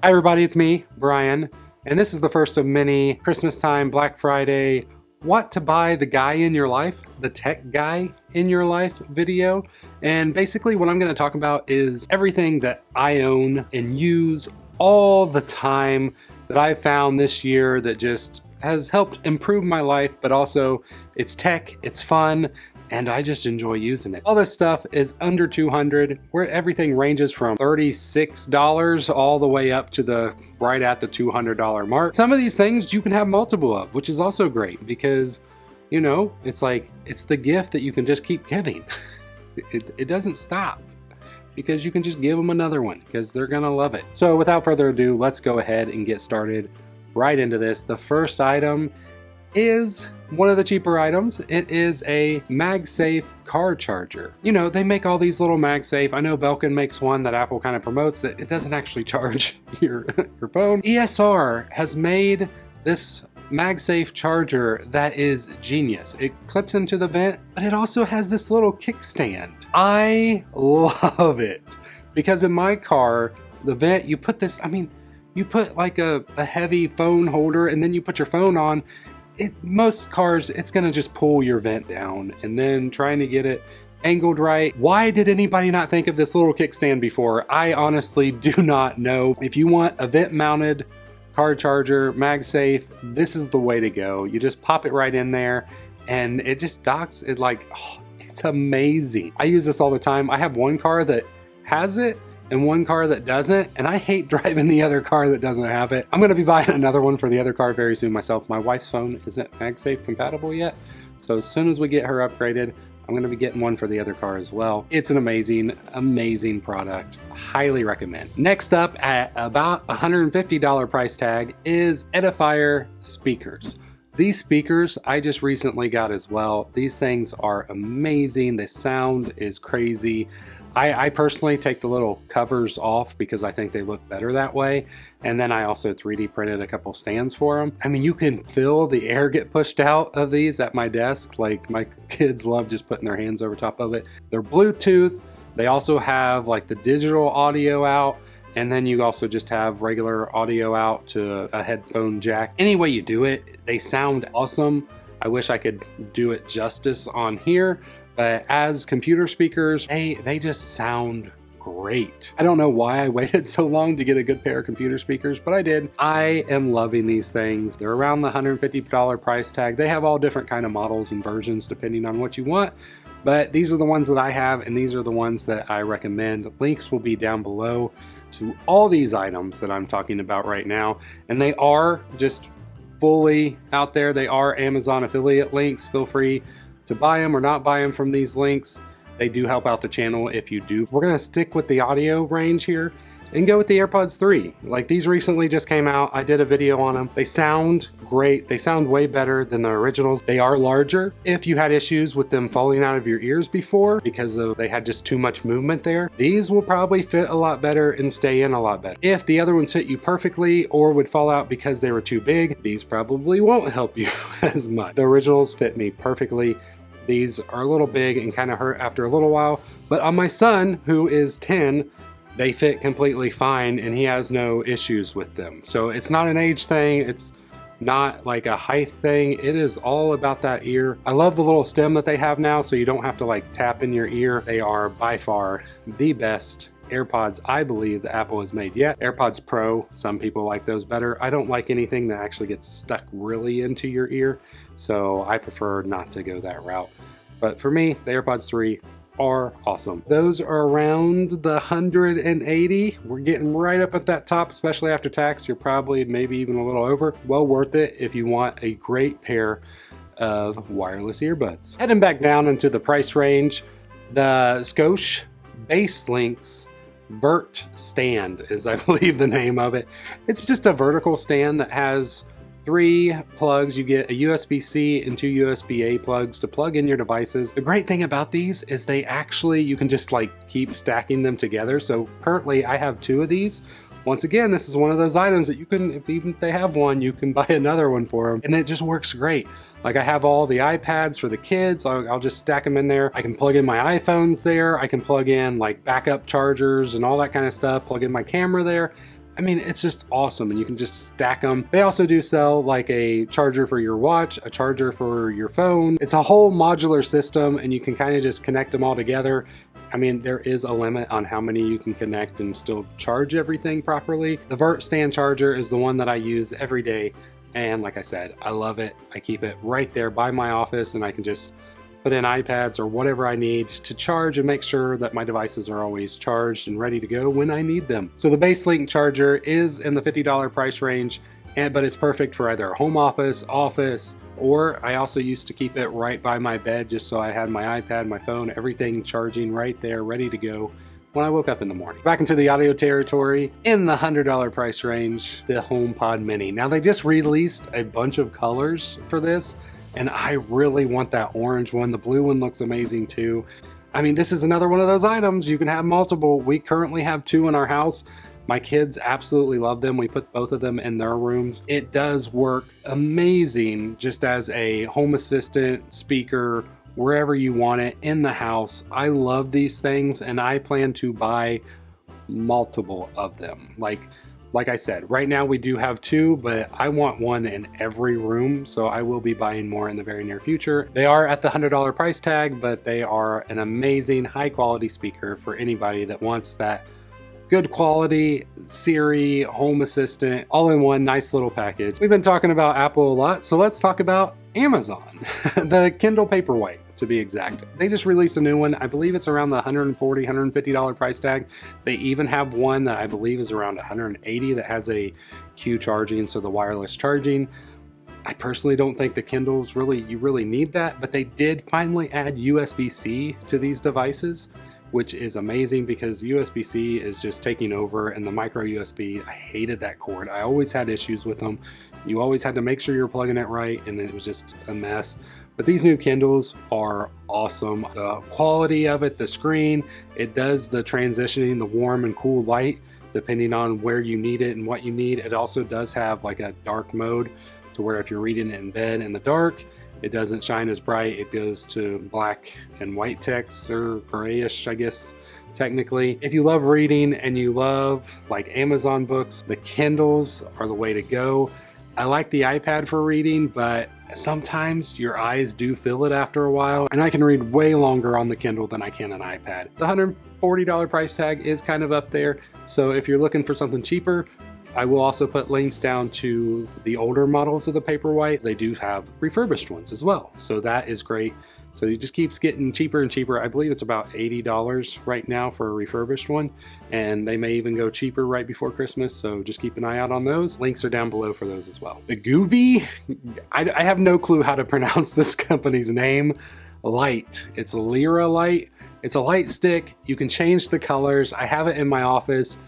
Hi everybody, it's me, Brian, and this is the first of many Christmas time, Black Friday, what to buy the guy in your life, the tech guy in your life video. And basically what I'm going to talk about is everything that I own and use all the time that I've found this year that just has helped improve my life, but also it's tech, it's fun, and I just enjoy using it. All this stuff is under $200, where everything ranges from $36 all the way up to the right at the $200 mark. Some of these things you can have multiple of, which is also great because, you know, it's like, it's the gift that you can just keep giving. It doesn't stop because you can just give them another one because they're gonna love it. So without further ado, let's go ahead and get started right into this. The first item is one of the cheaper items. It is a MagSafe car charger. You know, they make all these little MagSafe. I know Belkin makes one that Apple kind of promotes that it doesn't actually charge your phone. ESR has made this MagSafe charger that is genius. It clips into the vent, but it also has this little kickstand. I love it because in my car, the vent, you put this, I mean, you put like a heavy phone holder and then you put your phone on. Most cars, it's gonna just pull your vent down, and then trying to get it angled right. Why did anybody not think of this little kickstand before? I honestly do not know. If you want a vent mounted car charger, MagSafe, this is the way to go. You just pop it right in there and it just docks it like, oh, it's amazing. I use this all the time. I have one car that has it and one car that doesn't, and I hate driving the other car that doesn't have it. I'm gonna be buying another one for the other car very soon myself. My wife's phone isn't MagSafe compatible yet, so as soon as we get her upgraded, I'm gonna be getting one for the other car as well. It's an amazing, amazing product. Highly recommend. Next up at about $150 price tag is Edifier speakers. These speakers I just recently got as well. These things are amazing. The sound is crazy. I personally take the little covers off because I think they look better that way. And then I also 3D printed a couple stands for them. I mean, you can feel the air get pushed out of these at my desk. Like, my kids love just putting their hands over top of it. They're Bluetooth. They also have like the digital audio out. And then you also just have regular audio out to a headphone jack. Any way you do it, they sound awesome. I wish I could do it justice on here. But as computer speakers, they just sound great. I don't know why I waited so long to get a good pair of computer speakers, but I did. I am loving these things. They're around the $150 price tag. They have all different kind of models and versions depending on what you want, but these are the ones that I have, and these are the ones that I recommend. Links will be down below to all these items that I'm talking about right now, and they are just fully out there. They are Amazon affiliate links. Feel free to buy them or not buy them from these links. They do help out the channel if you do. We're gonna stick with the audio range here and go with the AirPods 3. Like, these recently just came out. I did a video on them. They sound great. They sound way better than the originals. They are larger. If you had issues with them falling out of your ears before because they had just too much movement there, these will probably fit a lot better and stay in a lot better. If the other ones fit you perfectly or would fall out because they were too big, these probably won't help you as much. The originals fit me perfectly. These are a little big and kind of hurt after a little while, but on my son, who is 10, they fit completely fine and he has no issues with them. So it's not an age thing. It's not like a height thing. It is all about that ear. I love the little stem that they have now, so you don't have to like tap in your ear. They are by far the best AirPods I believe that Apple has made yet. AirPods Pro, some people like those better. I don't like anything that actually gets stuck really into your ear, so I prefer not to go that route. But for me, the AirPods 3 are awesome. Those are around the 180. We're getting right up at that top, especially after tax. You're probably maybe even a little over. Well worth it if you want a great pair of wireless earbuds. Heading back down into the price range, the Scosche BaseLynx Vert stand is, I believe, the name of it. It's just a vertical stand that has 3 plugs. You get a USB-C and 2 USB-A plugs to plug in your devices. The great thing about these is they actually, you can just like keep stacking them together. So currently I have 2 of these. Once again, this is one of those items that you can, if even if they have one, you can buy another one for them. And it just works great. Like, I have all the iPads for the kids. I'll just stack them in there. I can plug in my iPhones there. I can plug in like backup chargers and all that kind of stuff. Plug in my camera there. I mean, it's just awesome, and you can just stack them. They also do sell like a charger for your watch, a charger for your phone. It's a whole modular system, and you can kind of just connect them all together. I mean, there is a limit on how many you can connect and still charge everything properly. The Vert stand charger is the one that I use every day, and like I said, I love it. I keep it right there by my office, and I can just put in iPads or whatever I need to charge and make sure that my devices are always charged and ready to go when I need them. So the BaseLynx charger is in the $50 price range, but it's perfect for either home office, or I also used to keep it right by my bed just so I had my iPad, my phone, everything charging right there, ready to go when I woke up in the morning. Back into the audio territory, in the $100 price range, the HomePod Mini. Now they just released a bunch of colors for this, and I really want that orange one. The blue one looks amazing too. I mean, this is another one of those items. You can have multiple. We currently have 2 in our house. My kids absolutely love them. We put both of them in their rooms. It does work amazing just as a home assistant speaker, wherever you want it in the house. I love these things, and I plan to buy multiple of them. Like I said, right now we do have 2, but I want one in every room, so I will be buying more in the very near future. They are at the $100 price tag, but they are an amazing high quality speaker for anybody that wants that good quality Siri home assistant all in one nice little package. We've been talking about Apple a lot, so let's talk about Amazon. The Kindle Paperwhite, to be exact. They just released a new one. I believe it's around the $140, $150 price tag. They even have one that I believe is around $180 that has a Q charging, so the wireless charging. I personally don't think the Kindles you really need that, but they did finally add USB-C to these devices, which is amazing because USB-C is just taking over, and the micro USB, I hated that cord. I always had issues with them. You always had to make sure you're plugging it right, and it was just a mess. But these new Kindles are awesome. The quality of it, the screen, it does the transitioning, the warm and cool light, depending on where you need it and what you need. It also does have like a dark mode to where if you're reading it in bed in the dark, it doesn't shine as bright. It goes to black and white text, or grayish, I guess, technically. If you love reading and you love like Amazon books, the Kindles are the way to go. I like the iPad for reading, but sometimes your eyes do feel it after a while, and I can read way longer on the Kindle than I can an iPad. The $140 price tag is kind of up there, so if you're looking for something cheaper, I will also put links down to the older models of the Paperwhite. They do have refurbished ones as well, so that is great. So it just keeps getting cheaper and cheaper. I believe it's about $80 right now for a refurbished one, and they may even go cheaper right before Christmas, so just keep an eye out on those. Links are down below for those as well. The Govee, I have no clue how to pronounce this company's name. Light. It's a Lyra light. It's a light stick. You can change the colors. I have it in my office.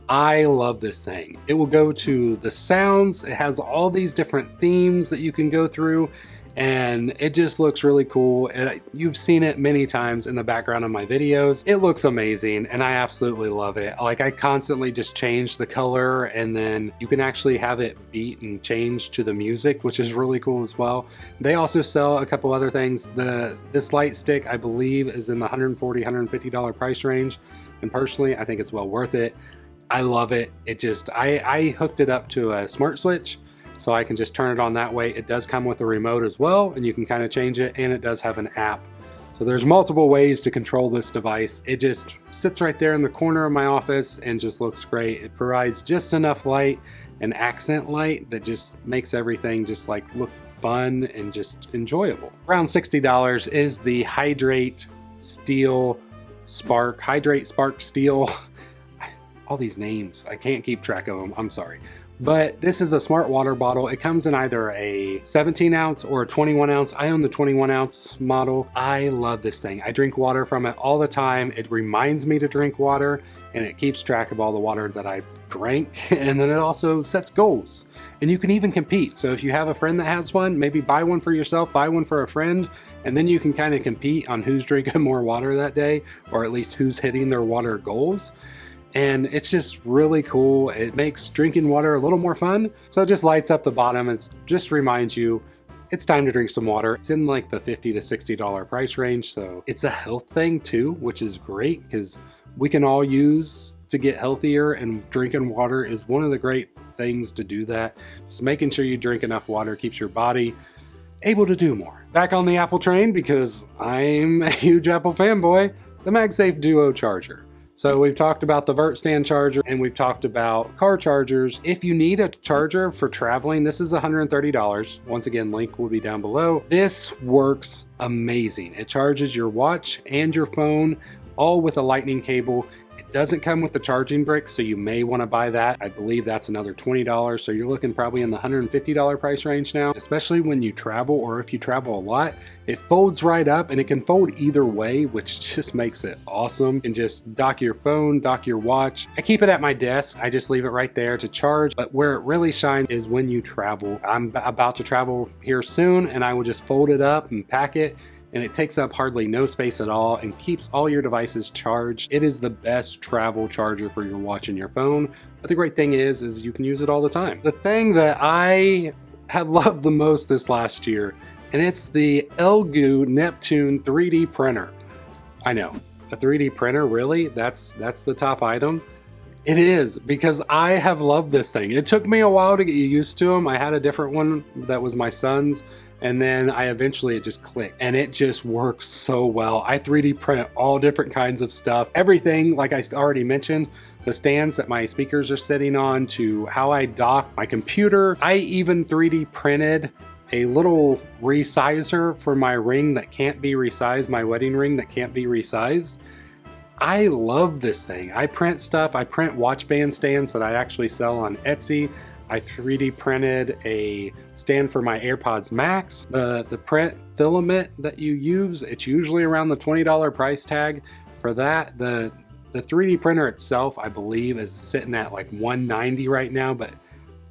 I love this thing. It will go to the sounds. It has all these different themes that you can go through, and it just looks really cool. And you've seen it many times in the background of my videos. It looks amazing, and I absolutely love it. Like, I constantly just change the color, and then you can actually have it beat and change to the music, which is really cool as well. They also sell a couple other things. This light stick, I believe, is in the $140, $150 price range, and personally, I think it's well worth it. I love it. I hooked it up to a smart switch, so I can just turn it on that way. It does come with a remote as well, and you can kind of change it, and it does have an app. So there's multiple ways to control this device. It just sits right there in the corner of my office and just looks great. It provides just enough light and accent light that just makes everything just like look fun and just enjoyable. Around $60 is the HidrateSpark Steel. All these names, I can't keep track of them, I'm sorry. But this is a smart water bottle. It comes in either a 17 ounce or a 21 ounce. I own the 21 ounce model. I love this thing. I drink water from it all the time. It reminds me to drink water, and it keeps track of all the water that I drank. And then it also sets goals. And you can even compete. So if you have a friend that has one, maybe buy one for yourself, buy one for a friend, and then you can kind of compete on who's drinking more water that day, or at least who's hitting their water goals. And it's just really cool. It makes drinking water a little more fun. So it just lights up the bottom. It just reminds you it's time to drink some water. It's in like the $50 to $60 price range. So it's a health thing too, which is great because we can all use to get healthier, and drinking water is one of the great things to do that. Just making sure you drink enough water keeps your body able to do more. Back on the Apple train, because I'm a huge Apple fanboy, the MagSafe Duo charger. So we've talked about the Vert stand charger, and we've talked about car chargers. If you need a charger for traveling, this is $130. Once again, link will be down below. This works amazing. It charges your watch and your phone, all with a lightning cable. It doesn't come with the charging brick, so you may want to buy that. I believe that's another $20, so you're looking probably in the $150 price range now, especially when you travel, or if you travel a lot. It folds right up, and it can fold either way, which just makes it awesome. You can just dock your phone, dock your watch. I keep it at my desk. I just leave it right there to charge, but where it really shines is when you travel. I'm about to travel here soon, and I will just fold it up and pack it, and it takes up hardly no space at all and keeps all your devices charged. It is the best travel charger for your watch and your phone. But the great thing is you can use it all the time. The thing that I have loved the most this last year, and it's the ELEGOO Neptune 3D printer. I know, a 3D printer, really? That's the top item? It is, because I have loved this thing. It took me a while to get used to them. I had a different one that was my son's, and then it just clicked, and it just works so well. I 3D print all different kinds of stuff. Everything, like I already mentioned, the stands that my speakers are sitting on, to how I dock my computer. I even 3D printed a little resizer for my ring that can't be resized, my wedding ring that can't be resized. I love this thing. I print stuff. I print watch band stands that I actually sell on Etsy. I 3D printed a stand for my AirPods Max. The print filament that you use, it's usually around the $20 price tag for that. The 3D printer itself, I believe, is sitting at like $190 right now, but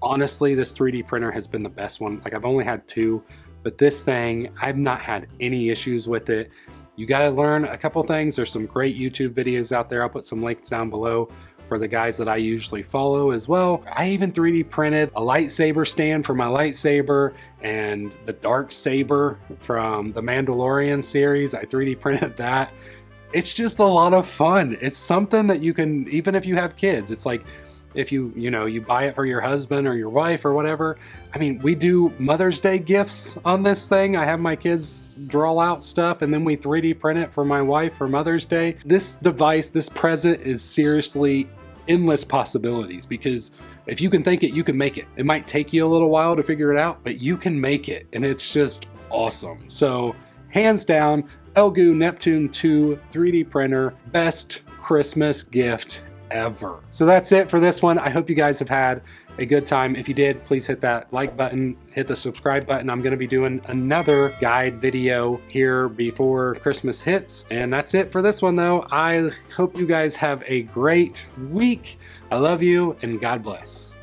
honestly, this 3D printer has been the best one. Like, I've only had two, but this thing, I've not had any issues with it. You got to learn a couple things. There's some great YouTube videos out there. I'll put some links down below for the guys that I usually follow as well. I even 3D printed a lightsaber stand for my lightsaber, and the dark saber from the Mandalorian series. I 3D printed that. It's just a lot of fun. It's something that you can, even if you have kids, it's like, if you buy it for your husband or your wife or whatever. I mean, we do Mother's Day gifts on this thing. I have my kids draw out stuff, and then we 3D print it for my wife for Mother's Day. This device, this present, is seriously endless possibilities, because if you can think it, you can make it. It might take you a little while to figure it out, but you can make it, and it's just awesome. So hands down, ELEGOO Neptune 2 3D printer, best Christmas gift ever. So that's it for this one. I hope you guys have had a good time. If you did, please hit that like button, hit the subscribe button. I'm going to be doing another guide video here before Christmas hits. And that's it for this one, though. I hope you guys have a great week. I love you, and God bless.